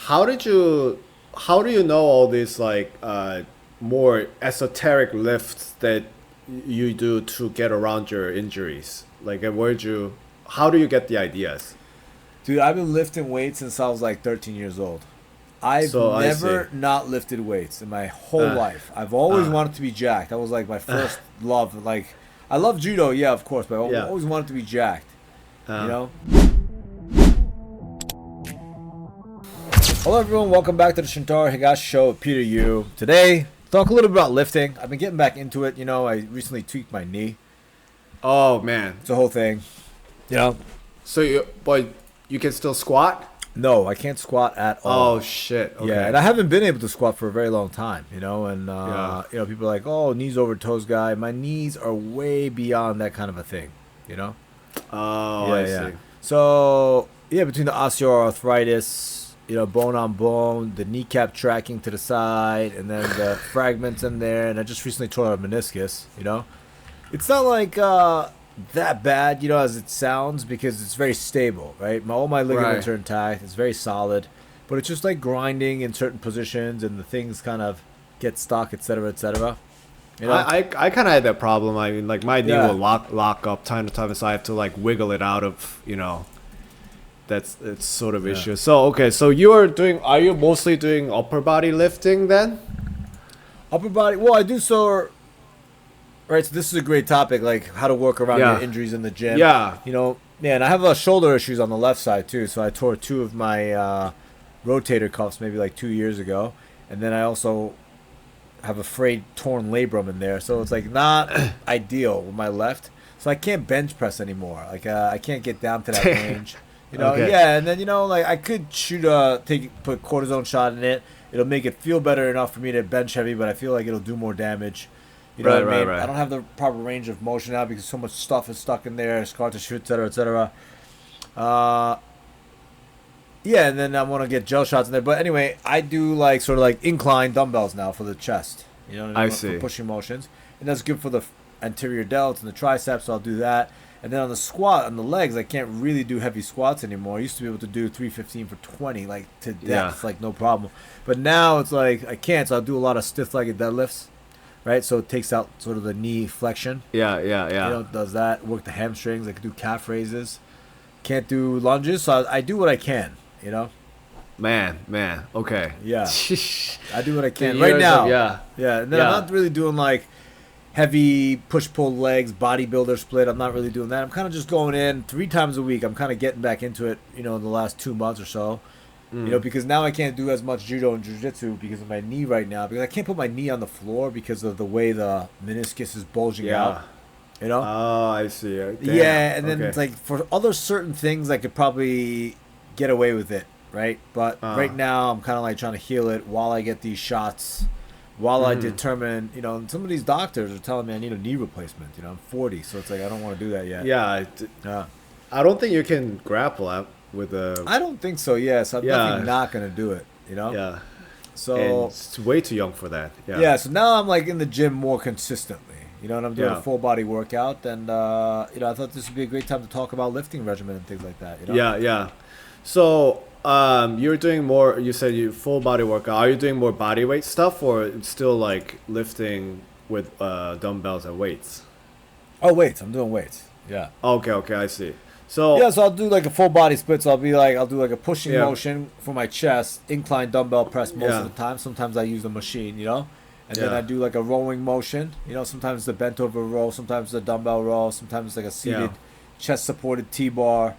how did you how do you know all these like more esoteric lifts that you do to get around your injuries? Like where'd you how do you get the ideas? Dude, I've been lifting weights since I was like 13 years old. I've So I see. never not lifted weights in my whole Uh, life. I've always uh, wanted to be jacked. That was like my first love. Like, I love judo, yeah, of course, but I yeah. always wanted to be jacked. You Uh, know? Hello, everyone. Welcome back to the Shintaro Higashi show with Peter Yu. Today, talk a little bit about lifting. I've been getting back into it. You know, I recently tweaked my knee. oh man. It's a whole thing. You know? So you can still squat? No, I can't squat at Oh all. shit. Okay. Yeah, and I haven't been able to squat for a very long time, and Yeah. people are like, "Oh, knees over toes guy." My knees are way beyond that kind of a thing, you know? Oh, Yeah, I yeah. see. So, yeah, between the osteoarthritis, bone on bone, the kneecap tracking to the side, and then the fragments in there, and I just recently tore a meniscus. It's not like that bad, as it sounds because it's very stable, right? All my ligaments Right. are intact. It's very solid, but it's just like grinding in certain positions, and the things kind of get stuck, etc., etc. You know? I kind of had that problem. I mean, like my knee Yeah. will lock up time to time, so I have to like wiggle it out of, that's it's sort of Yeah. issue. So okay, so are you mostly doing upper body lifting then? Upper body. Well, I do so. Right, so this is a great topic, like how to work around Yeah. your injuries in the gym. Yeah. Man, I have shoulder issues on the left side too. So I tore two of my rotator cuffs maybe like 2 years ago, and then I also have a frayed torn labrum in there. So it's like not ideal with my left. So I can't bench press anymore. Like I can't get down to that range. Okay. Yeah, and then like I could put cortisone shot in it. It'll make it feel better enough for me to bench heavy, but I feel like it'll do more damage. You know Right, what I mean? right. I don't have the proper range of motion now because so much stuff is stuck in there, scar tissue, etc., etc. Uh, yeah, and then I want to get gel shots in there. But anyway, I do like sort of like incline dumbbells now for the chest. You know what I I mean? see. For pushing motions, and that's good for the anterior delts and the triceps. So I'll do that. And then on the squat, on the legs, I can't really do heavy squats anymore. I used to be able to do 315 for 20, like to depth, like no problem. But now it's like I can't. So I'll do a lot of stiff-legged deadlifts. Right, so it takes out sort of the knee flexion. Yeah, yeah, yeah. It does that. Work the hamstrings. I can do calf raises. Can't do lunges, so I do what I can. Man. Okay. Yeah, I do what I can The right years now. of- yeah. Yeah, and then Yeah. I'm not really doing like heavy push-pull legs, bodybuilder split. I'm not really doing that. I'm kind of just going in 3 times a week. I'm kind of getting back into it, in the last 2 months or so. Because now I can't do as much judo and jiu-jitsu because of my knee right now. Because I can't put my knee on the floor because of the way the meniscus is bulging Yeah. out. You know? Oh, I see. Damn. Yeah, and then Okay. it's like for other certain things, I could probably get away with it, right? But right now, I'm kind of like trying to heal it while I get these shots, while I determine, and some of these doctors are telling me I need a knee replacement. I'm 40, so it's like I don't want to do that yet. Yeah, Yeah. I don't think you can grapple out with a I don't think so. Yeah, so I'm Yeah. definitely not gonna do it. yeah. So And it's way too young for that. Yeah. yeah, so now I'm like in the gym more consistently. And I'm doing Yeah. a full body workout, and I thought this would be a great time to talk about lifting regimen and things like that. Yeah, yeah. So, you're doing more. You said you full body workout. Are you doing more body weight stuff, or it's still like lifting with dumbbells and weights? Oh, weights. I'm doing weights. Yeah. Okay, I see. So Yeah, so I'll do like a full body split. So I'll do like a pushing Yeah. motion for my chest, incline dumbbell press most Yeah. of the time. Sometimes I use the machine, and then Yeah. I do like a rowing motion. Sometimes the bent over row, sometimes the dumbbell row, sometimes like a seated chest supported T-bar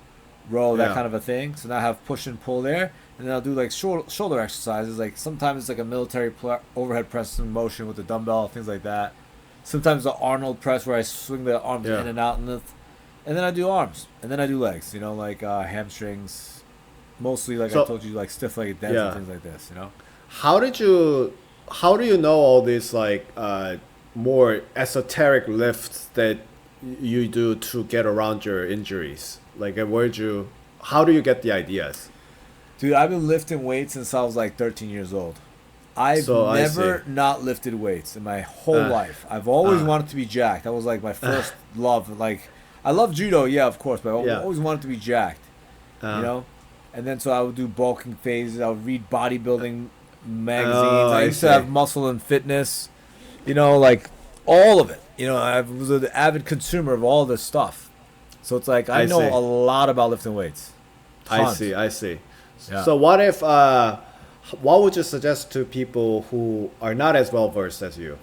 row, that Yeah. kind of a thing. So now I have push and pull there, and then I'll do like shoulder exercises. Like sometimes it's like a military overhead pressing motion with the dumbbell, things like that. Sometimes the Arnold press where I swing the arms Yeah. in and out, and then I do arms, and then I do legs. Like hamstrings, mostly like I So- told you, like stiff-legged deads Yeah. and things like this. how do you know all these like more esoteric lifts that you do to get around your injuries? Like how do you get the ideas? Dude, I've been lifting weights since I was like 13 years old. I've So I never see. not lifted weights in my whole Uh, life. I've always uh. wanted to be jacked. That was like my first love. Like I love judo, yeah, of course, but I Yeah. always wanted to be jacked. Uh, you know And then so I would do bulking phases. I would read bodybuilding magazines. Oh, I I used to see. have Muscle and Fitness, like all of it. I was an avid consumer of all this stuff. So it's like I know see. a lot about lifting weights. Tons. I see. Yeah. So what if, what would you suggest to people who are not as well versed as you?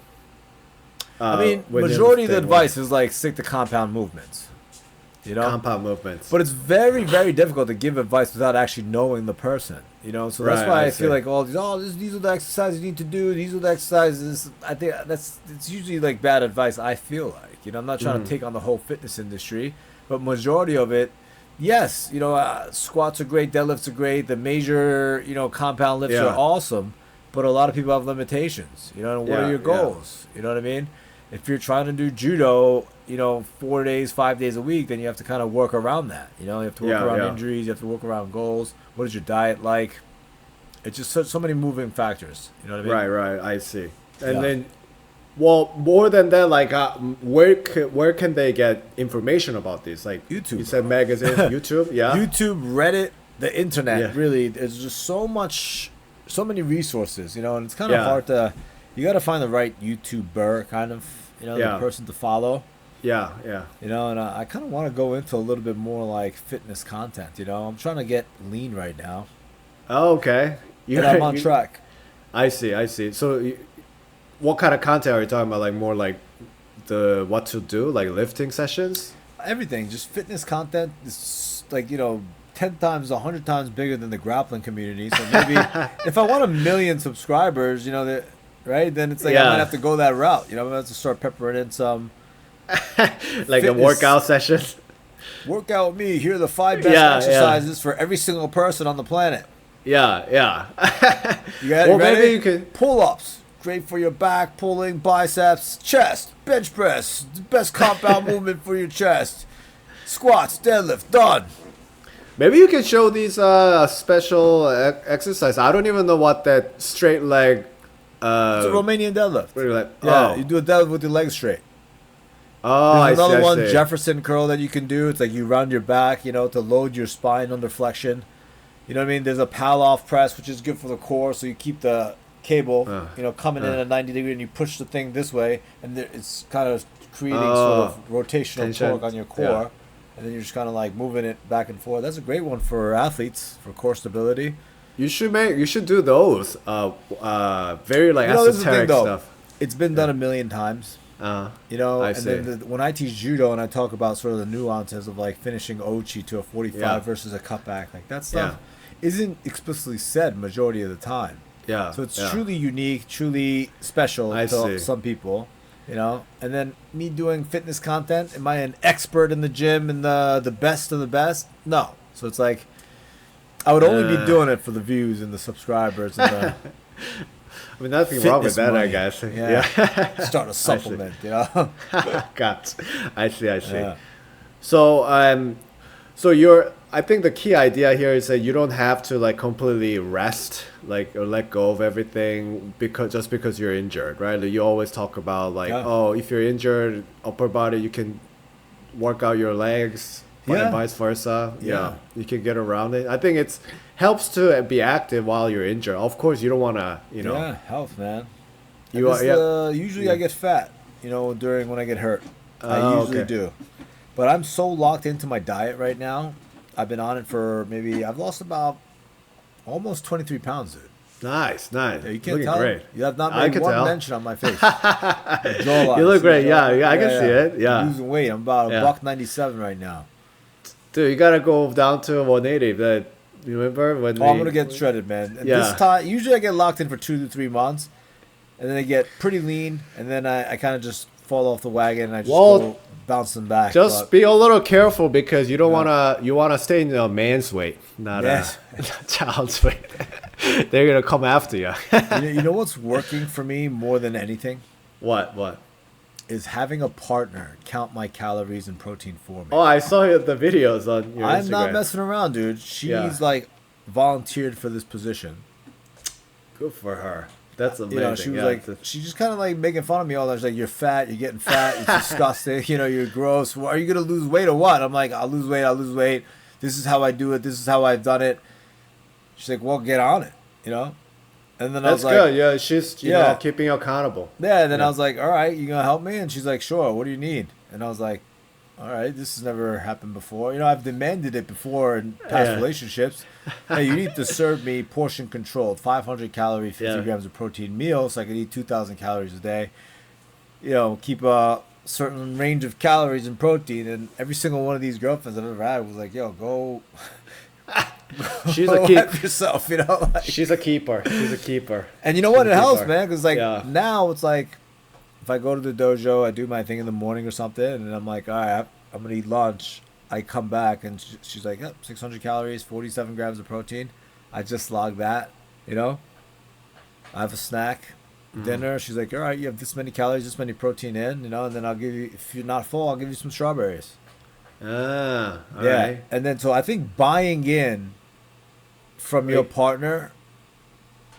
I mean, within majority of the thing, advice is like stick to compound movements. compound movements. But it's very, very difficult to give advice without actually knowing the person. So that's Right, why I I feel see. like these are the exercises you need to do. These are the exercises. I think it's usually like bad advice. I feel like I'm not trying to take on the whole fitness industry, but majority of it, yes, squats are great, deadlifts are great. The major compound lifts Yeah. are awesome, but a lot of people have limitations. And what Yeah, are your yeah. goals? You know what I mean? If you're trying to do judo, 4 days, 5 days a week, then you have to kind of work around that. You have to work Yeah, around yeah. injuries. You have to work around goals. What is your diet like? It's just so many moving factors. You know what I mean? Right, I see. And Yeah. then, well, more than that, like, where can they get information about this? Like YouTube, You said magazines, YouTube, yeah. YouTube, Reddit, the internet. Yeah. Really, there's just so many resources. And it's kind of Yeah. hard to. You got to find the right YouTuber, kind of. Yeah. The person to follow. Yeah. And I kind of want to go into a little bit more like fitness content. I'm trying to get lean right now. Oh, okay. And I'm on track. I see. So, what kind of content are you talking about? Like more like the what to do, like lifting sessions? Everything, just fitness content is like 10 times, 100 times bigger than the grappling community. So maybe if I want 1 million subscribers, right, then it's like I Yeah. might have to go that route. I'm gonna have to start peppering in some Like a fitness workout session? workout with me. Here are the 5 best Yeah, exercises for every single person on the planet. Yeah. You got Well, ready? maybe you could. Pull-ups, great for your back, pulling, biceps, chest, bench press, the best compound movement for your chest. Squats, deadlift, done. Maybe you can show these special exercise. I don't even know what that straight leg. It's a Romanian deadlift. What do you like? Yeah, Oh, you do a deadlift with your legs straight. oh, There's another I one, see. Jefferson curl, that you can do. It's like you round your back, to load your spine under flexion. You know what I mean? There's a pal-off press, which is good for the core, so you keep the cable, coming in at 90 degrees, and you push the thing this way, and it's kind of creating sort of rotational Tension. torque on your core, Yeah. and then you're just kind of like moving it back and forth. That's a great one for athletes, for core stability. You should do those. Very like This is the thing, esoteric though. stuff. It's been done 1,000,000 times. I And see. then when I teach judo and I talk about sort of the nuances of like finishing ochi to a 45 Yeah. versus a cutback, like that stuff isn't explicitly said majority of the time. Yeah. So it's yeah. truly unique, truly special I to see. some people, And then me doing fitness content, am I an expert in the gym and the best of the best? No. So it's like I would only be doing it for the views and the subscribers and the I mean, nothing wrong with fitness that, I money. guess. Yeah. Start a supplement, Got. I see. Yeah. So I think the key idea here is that you don't have to like completely rest, like or let go of everything because you're injured, right? Like, you always talk about like, Yeah. oh, if you're injured, upper body, you can work out your legs, Yeah. and vice versa. Yeah. You can get around it. I think it's helps to be active while you're injured. Of course, you don't want to, Yeah, health, man. You are- Usually I get fat, during when I get hurt. I Oh, usually okay. do. But I'm so locked into my diet right now. I've been on it for I've lost about almost 23 pounds, dude. Nice. Yeah, you can't Looking tell. great. You have not I made can one tell. mention on my face. My jawline. You look See great. the Yeah, jawline? I can see it. Yeah. I'm losing weight. I'm about Yeah. $197 right now. Dude, you gotta go down to 180. That you remember when? Oh, I'm gonna get shredded, man. And Yeah. This time, usually I get locked in for 2 to 3 months, and then I get pretty lean, and then I kind of just fall off the wagon, and I just go bouncing back. Just but- be a little careful because you don't wanna stay in a man's weight, not Yes. a child's weight. They're gonna come after you. you know what's working for me more than anything What? is having a partner count my calories and protein for me. Oh, I saw the videos on your I'm Instagram. not messing around, dude. She's Yeah. like volunteered for this position. Good for her. That's amazing. She was yeah, like, she just kind of like making fun of me all that. She's like, "You're fat. You're getting fat. It's disgusting. You're gross. Are you gonna lose weight or what?" I'm like, "I'll lose weight. This is how I do it. This is how I've done it." She's like, well, get on it, you know. And then I That's was like, good. Yeah, she's you know keeping you accountable. yeah. And then Yeah. I was like, all right, you gonna help me? And she's like, sure. What do you need? And I was like, all right, this has never happened before. You know, I've demanded it before in past Yeah. relationships. Hey, you need to serve me portion controlled, 500 calorie, 50 grams of protein meal, so I can eat 2,000 calories a day. You know, keep a certain range of calories and protein. And every single one of these girlfriends I've ever had was like, yo, go. She's go a keep. help yourself, you know. Like, She's a keeper. She's a keeper. and you know what? She's It a helps, keeper. man. Because like Yeah. now it's like, if I go to the dojo, I do my thing in the morning or something, and I'm like, all right, I'm gonna eat lunch. I come back and she's like, yep, 600 calories, 47 grams of protein. I just log that, you know. I have a snack, dinner. She's like, all right, you have this many calories, this many protein in, you know, and then I'll give you, if you're not full, I'll give you some strawberries. Ah, all right. And then so I think buying in from your partner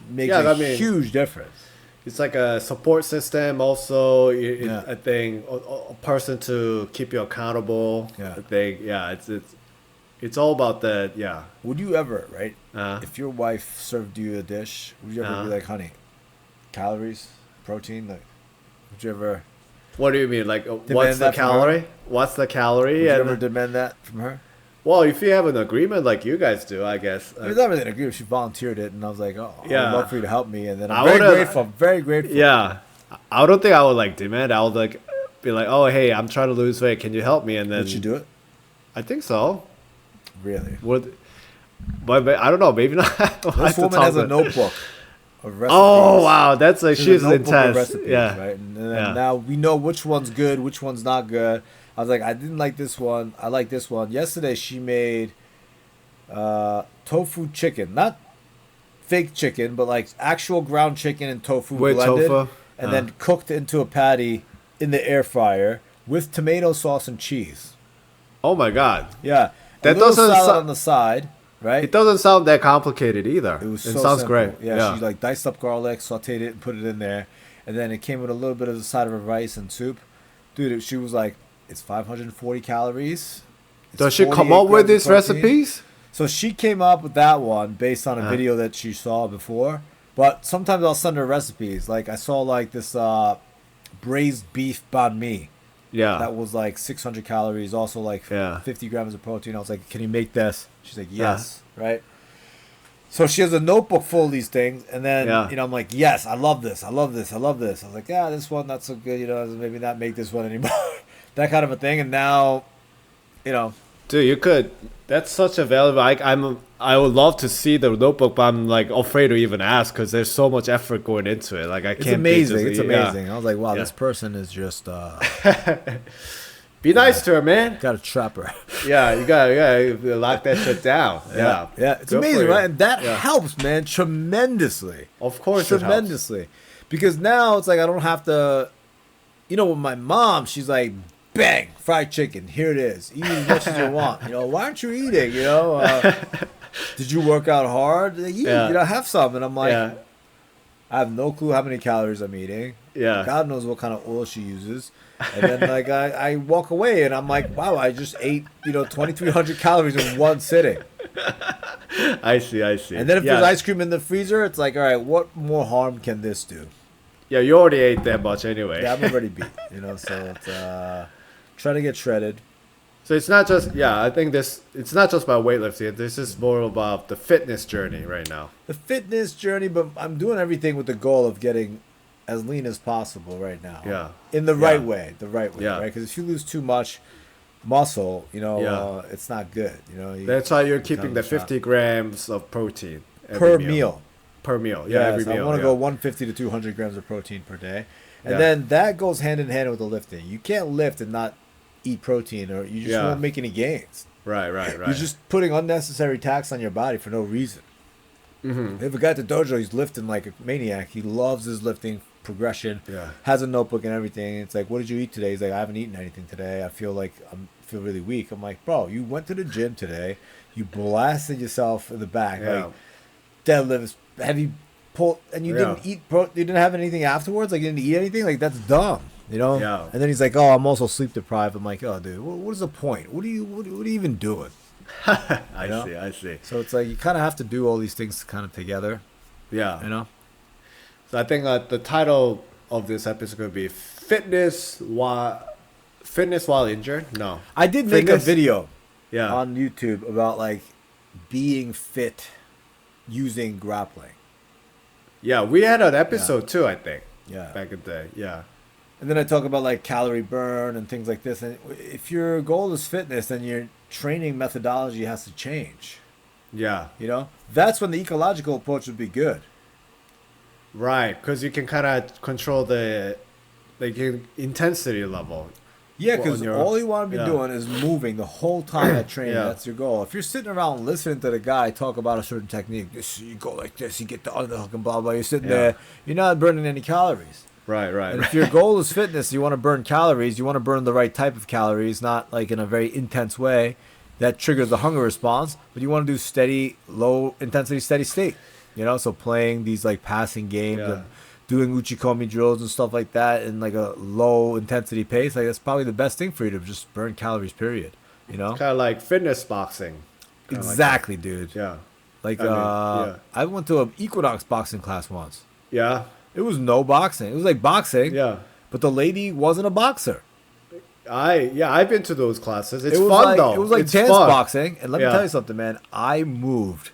makes a huge difference. It's like a support system. Also, Yeah. I think a person to keep you accountable. Yeah. I think it's all about that. Yeah. Would you ever, right? Uh, If your wife served you a dish, would you ever be like, honey, calories, protein? Like, would you ever what do you mean? Like, what's the that from her? calorie? What's the calorie? would you And ever demand that from her? well, if you have an agreement like you guys do, I guess. I mean, it's not really an agreement. She volunteered it, and I was like, oh, Yeah. I'd love for you to help me. And then I I'm very would've- grateful. Very grateful. Yeah, I don't think I would like demand. I would like be like, oh hey, I'm trying to lose weight. Can you help me? And then Would you do it? I think so. Really? Would, but I don't know. Maybe not. I have This to woman talk has a to- notebook of recipes. Oh wow, that's like She has she's a notebook of intense. recipes, Yeah, right? And then Yeah. now we know which one's good, which one's not good. I was like, I didn't like this one. I like this one. Yesterday she made tofu chicken, not fake chicken, but like actual ground chicken and tofu With blended, tofu? and then cooked into a patty in the air fryer with tomato sauce and cheese. Oh my god, Yeah, That a little doesn't salad so- on the side, right? it doesn't sound that complicated either. It was It so sounds simple. great. Yeah, she like diced up garlic, sauteed it, and put it in there, and then it came with a little bit of the side of her rice and soup. Dude, she was like, "It's 540 calories." It's Does she come 48 up with grams these of protein." recipes? So she came up with that one based on a Uh-huh. video that she saw before. But sometimes I'll send her recipes. Like I saw like this braised beef banh mi. Yeah. That was like 600 calories, also like Yeah. 50 grams of protein. I was like, can you make this? She's like, yes, right? So she has a notebook full of these things. And then, Yeah. you know, I'm like, yes, I love this. I love this. I love this. I was like, yeah, this one, not so good. You know, maybe not make this one anymore. That kind of a thing. And now, you know, Dude, you could. That's such a valuable. I would love to see the notebook, but I'm like afraid to even ask because there's so much effort going into it. Like I it's can't. amazing. Be It's just, amazing. I was like, wow, Yeah. this person is just, Be nice to her, man. got a trapper. Yeah, you gotta lock that shit down. Yeah, Yeah, it's Good for amazing, you. right? And that Yeah. helps, man, tremendously. Of course, it helps. tremendously. Because now it's like I don't have to, you know, with my mom, she's like, bang, fried chicken, here it is. Eat as much as you want. You know, why aren't you eating? You know, did you work out hard? Like, Yeah. You know, have some. And I'm like, Yeah, I have no clue how many calories I'm eating. yeah. God knows what kind of oil she uses. And then like I walk away and I'm like, wow, I just ate, you know, 2,300 calories in one sitting. I see. And then if there's ice cream in the freezer, it's like, all right, what more harm can this do? Yeah, you already ate that much anyway. Yeah, I'm already beat, you know, so it's try to get shredded. So it's not just I think it's not just about weightlifting. This is more about the fitness journey right now. The fitness journey, but I'm doing everything with the goal of getting as lean as possible right now. Yeah. In the right way, Yeah. right? Because if you lose too much muscle, you know, Yeah. it's not good, you know. That's why you're keeping the Become 50 grams of protein every per meal. Per meal, yeah, every so meal. I want to yeah. go 150 to 200 grams of protein per day. And Yeah. then that goes hand in hand with the lifting. You can't lift and not eat protein or you just Yeah. won't make any gains. Right. You're just putting unnecessary tax on your body for no reason. Mm-hmm. We have a guy at the dojo, he's lifting like a maniac. He loves his lifting progression. Yeah. Has a notebook and everything. It's like, what did you eat today? He's like, I haven't eaten anything today. I feel really weak. I'm like, bro, you went to the gym today. You blasted yourself in the back. Yeah. Like deadlifts, heavy pull, and you didn't eat. You didn't have anything afterwards. Like you didn't eat anything. Like that's dumb. You know. Yeah. And then he's like, oh, I'm also sleep deprived. I'm like, oh, dude, what is the point? What are you even doing? I see. So it's like you kind of have to do all these things kind of together. Yeah. You know. So I think the title of this episode could be fitness while injured. No, I did make a Fitness- video yeah, on YouTube about like being fit using grappling. yeah. We had an episode too, I think, Yeah. back in the day. Yeah, And then I talk about like calorie burn and things like this. And if your goal is fitness, then your training methodology has to change. yeah, You know, that's when the ecological approach would be good. right. Because you can kind of control the intensity level. Yeah, Well, because on your- all you want to be yeah. doing is moving the whole time at training. Yeah. That's your goal. If you're sitting around listening to the guy talk about a certain technique, this, you go like this, you get the underhook and blah blah. You're sitting Yeah. there, you're not burning any calories. Right, right, And right. if your goal is fitness, you want to burn calories. You want to burn the right type of calories, not like in a very intense way that triggers the hunger response. But you want to do steady, low intensity, steady state. You know, so playing these like passing games Yeah. and doing uchikomi drills and stuff like that in like a low intensity pace, like that's probably the best thing for you to just burn calories. Period. You know, Kind of like fitness boxing. Kinda like exactly, dude. that. Yeah, Like I mean, yeah. I went to an Equinox boxing class once. yeah, It was no boxing. It was like boxing, yeah. but the lady wasn't a boxer. I've been to those classes. It's It was fun like, though. It was like it's dance fun. boxing. And let me Yeah. tell you something, man. I moved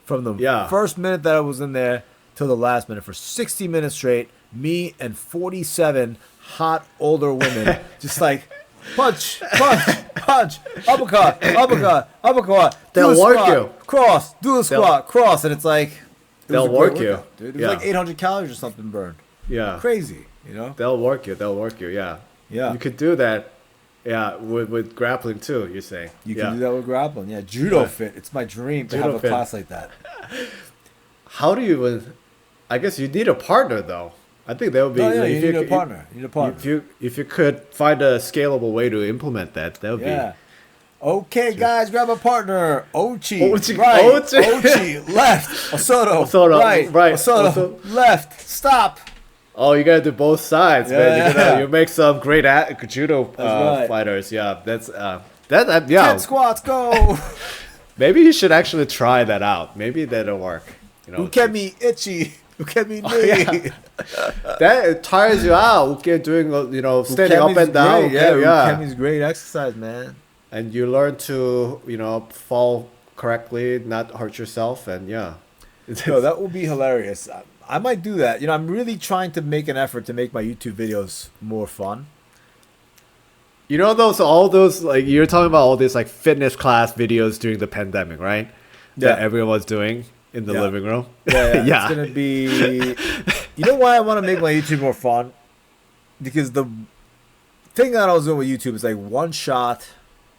from the Yeah. first minute that I was in there till the last minute for 60 minutes straight. Me and 47 hot older women just like punch, punch, punch, uppercut, uppercut, uppercut. Do They'll the work squat, you. Cross, do the squat, cross. And it's like, it was They'll a great work you. workout, dude. It was Yeah. like 800 calories or something burned. Yeah, Crazy, you know? they'll work you. They'll work you. Yeah, Yeah. You could do that. Yeah, with grappling too. You're saying You yeah. can do that with grappling. Yeah, judo Yeah. fit. It's my dream to Judo have a fit. class like that. How do you even? I guess you need a partner though. I think that would be. Oh, yeah, like, you if need a partner. You need a partner. If you could find a scalable way to implement that, that would Yeah. Okay, guys, grab a partner. Ochi, Ochi, right. Ochi. Ochi, left. Osoto, Osoto, right. right. Osoto, Osoto. left. Stop. be. Oh, you gotta do both sides, man. Yeah. You make some great judo right. fighters. Yeah, that's yeah. 10 squats, go. Maybe you should actually try that out. Maybe that'll work. You know, Ukemi, itchy. Ukemi, knee. yeah. That it tires you out. Okay, doing standing up Ukemi's and down. great. Yeah, yeah. Ukemi's great exercise, man. And you learn to fall correctly, not hurt yourself, and yeah. No, that would be hilarious. I might do that. I'm really trying to make an effort to make my YouTube videos more fun. You know all those like you're talking about all these like fitness class videos during the pandemic, right? That Yeah. everyone was doing in the Yeah. living room. Yeah. Yeah. It's gonna be. You know why I want to make my YouTube more fun? Because the thing that I was doing with YouTube is like one shot,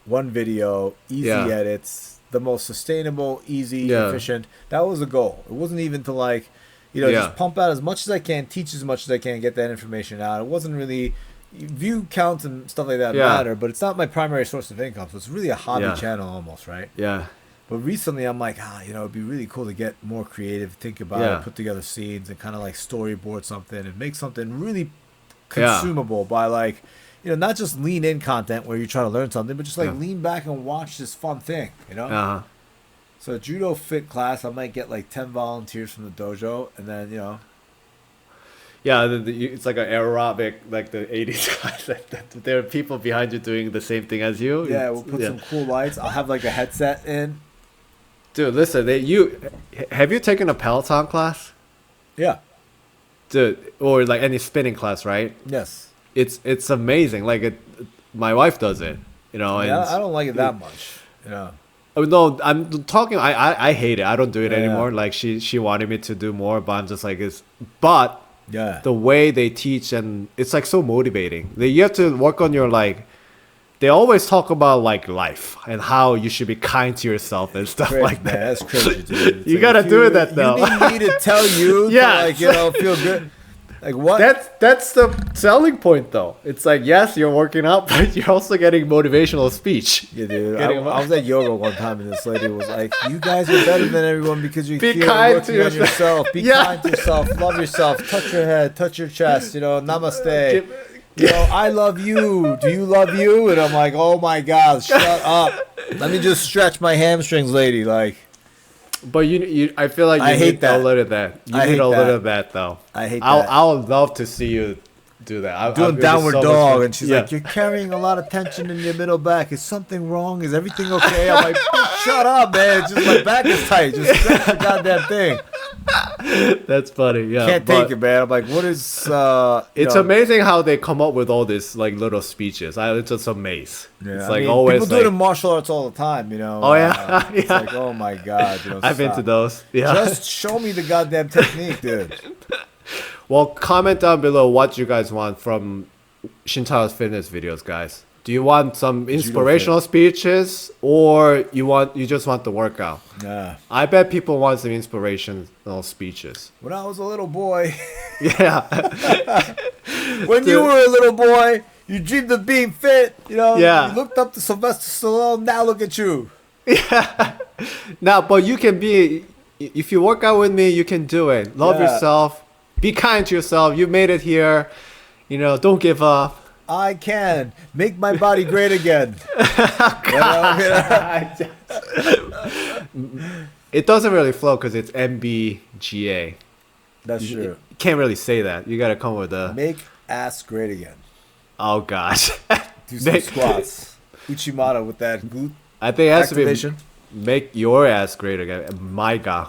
one video, easy Yeah. edits, the most sustainable, easy, Yeah. efficient. That was the goal. It wasn't even to like, Yeah. just pump out as much as I can, teach as much as I can, get that information out. It wasn't really view counts and stuff like that Yeah. matter, but it's not my primary source of income. So it's really a hobby Yeah. channel almost, right? Yeah. But recently, I'm like, it'd be really cool to get more creative, think about Yeah. it, put together scenes, and kind of like storyboard something and make something really Yeah. consumable by like, not just lean in content where you try to learn something, but just like Yeah. lean back and watch this fun thing, Uh-huh. So a judo fit class, I might get like 10 volunteers from the dojo, and then Yeah, it's like an aerobic, like the 80s class. There are people behind you doing the same thing as you. yeah, we'll put some cool lights. I'll have like a headset in. Dude, listen, have you taken a Peloton class? Yeah. Dude, or like any spinning class, right? Yes. It's amazing. Like my wife does it, and I don't like it that much. Oh no, I'm talking. I hate it. I don't do it Yeah, anymore. yeah. Like she wanted me to do more, but I'm just like But Yeah. the way they teach and it's like so motivating. You have to work on your like. They always talk about like life and how you should be kind to yourself and stuff Crazy, like man. that. That's crazy, dude. It's You like, gotta if do that, though. You need me to tell you Yeah. to like, feel good. Like what? That's the selling point, though. It's like yes, you're working out, but you're also getting motivational speech. Yeah, dude. Getting I was at yoga one time, and this lady was like, "You guys are better than everyone because you're Be here kind working to on yourself. Be Yeah. kind to yourself. Love yourself. Touch your head. Touch your chest. Namaste. Give- I love you. Do you love you?" And I'm like, "Oh my God, shut up." Let me just stretch my hamstrings, lady. Like, But I feel like you I hate need that. a little of that. You I need hate a little that. of that, though. I hate I that. would love to see you do that. Doing I'd be downward so much dog, fun. and she's Yeah. like, "You're carrying a lot of tension in your middle back. Is something wrong? Is everything okay?" I'm like, "Shut up, man! It's just my back is tight. Just stretch the goddamn thing." That's funny. Yeah, Can't but take it, man. I'm like, "What is?" It's amazing how they come up with all these like little speeches. It's just amazed. Yeah, It's I like mean, always people do like, it in martial arts all the time, you know. Oh, yeah? It's Yeah. like, oh my god, you know, I've been to stop. those. Yeah. Just show me the goddamn technique, dude. Well, comment down below what you guys want from Shintaro's fitness videos, guys. Do you want some inspirational speeches, or you just want the workout? Yeah. I bet people want some inspirational speeches. When I was a little boy, Yeah. when you were a little boy, you dreamed of being fit. You know. Yeah. You looked up to Sylvester Stallone. Now look at you. Now, but you can be, if you work out with me, you can do it. Love Yeah. yourself. Be kind to yourself. You made it here. You know, don't give up. I can make my body great again. It doesn't really flow because it's MBGA. That's You true. can't really say that. You gotta come with a. Make ass great again. Oh gosh. Do some Make- squats. Uchimata with that glute I think it has activation. to be make your ass great again. Mayaga.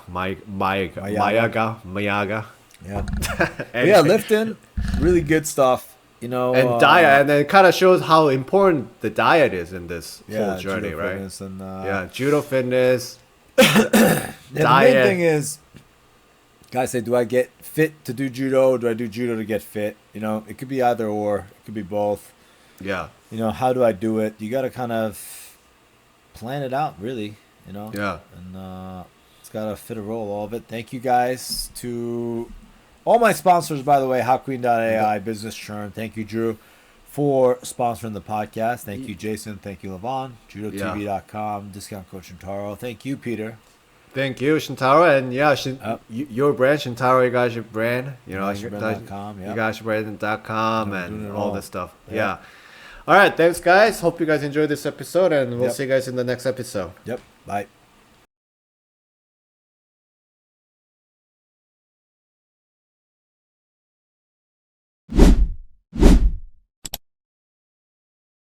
Yeah. And, Yeah, lifting, really good stuff. You know, and diet, and then it kind of shows how important the diet is in this yeah, whole journey, judo right? fitness and, Yeah, judo fitness. yeah, the main diet. thing is, guys say, do I get fit to do judo? Or do I do judo to get fit? You know, it could be either or. It could be both. Yeah, You know, how do I do it? You got to kind of plan it out, really. You know. yeah. And it's got to fit a role, all of it. Thank you guys to all my sponsors, by the way, HotQueen.ai, Business Churn. Thank you, Drew, for sponsoring the podcast. Thank you, Jason. Thank you, Levon. JudoTV.com, Discount Code Shintaro. Thank you, Peter. Thank you, Shintaro, and yeah, your brand, Shintaro Higashi brand. You know, HigashiBrand.com, yeah. HigashiBrand.com, I'm doing and it all all. this stuff. Yeah. Yeah. All right, thanks, guys. Hope you guys enjoyed this episode, and we'll Yep. see you guys in the next episode. Yep. Bye.